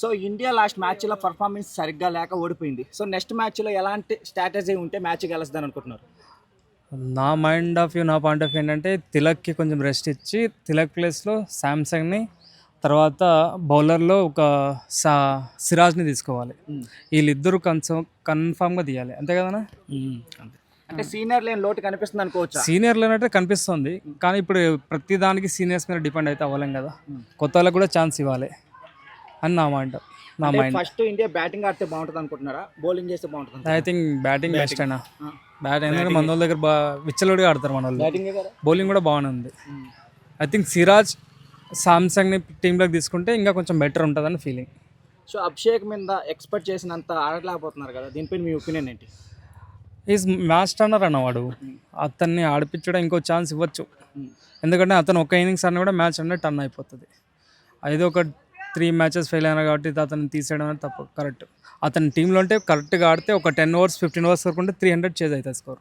So India last మ్యాచ్లో performance సరిగ్గా లేక ఓడిపోయింది. సో నెక్స్ట్ మ్యాచ్లో ఎలాంటి స్ట్రాటజీ ఉంటే మ్యాచ్ గెలుస్తుందని అనుకుంటున్నారు? నా పాయింట్ ఆఫ్ వ్యూ ఏంటంటే తిలక్కి కొంచెం రెస్ట్ ఇచ్చి తిలక్ ప్లేస్లో శాంసంగ్ని, తర్వాత బౌలర్లో ఒక సిరాజ్ని తీసుకోవాలి. వీళ్ళిద్దరూ కన్ఫామ్గా తీయాలి, అంతే కదనా? అంటే సీనియర్ లేని లోటు కనిపిస్తుంది అనుకోవచ్చా? సీనియర్లు అంటే కనిపిస్తుంది, కానీ ఇప్పుడు ప్రతి దానికి సీనియర్స్ మీద డిపెండ్ అయితే అవ్వలేం కదా. కొత్త వాళ్ళకి కూడా ఛాన్స్ ఇవ్వాలి అని నా మైండ్. ఫస్ట్ ఇండియా బ్యాటింగ్ ఆడితే బాగుంటుంది అనుకుంటున్నారా, బౌలింగ్ చేస్తే బాగుంటుంది? ఐ థింక్ బ్యాటింగ్ బెస్ట్ అయినా. ఎందుకంటే మన వాళ్ళ దగ్గర విచ్చలుడిగా ఆడతారు మన వాళ్ళు. బ్యాటింగే కదా. బౌలింగ్ కూడా బాగానే ఉంది. ఐ థింక్ సిరాజ్ సామ్సంగ్ని టీంలోకి తీసుకుంటే ఇంకా కొంచెం బెటర్ ఉంటుందని ఫీలింగ్. సో అభిషేక్ మీద ఎక్స్పెక్ట్ చేసినంత ఆడలేకపోతున్నారు కదా, దీనిపై మీ ఒపీనియన్ ఏంటి? ఈజ్ మ్యాచ్ టర్నర్ అన్నవాడు, అతన్ని ఆడిపించడం ఇంకో ఛాన్స్ ఇవ్వచ్చు. ఎందుకంటే అతను ఒక ఇన్నింగ్స్ అన్న కూడా మ్యాచ్ అనేది టర్న్ అయిపోతుంది. ఐదో ఒక 3 మ్యాచెస్ ఫెయిల్ అయినా కాబట్టి అతను తీసేయడం అనేది తప్పు. కరెక్ట్, అతని టీంలో ఉంటే కరెక్ట్గా ఆడితే ఒక 10 overs 15 overs వరకు ఉంటే 300 చేజ్ అవుతుంది స్కోర్.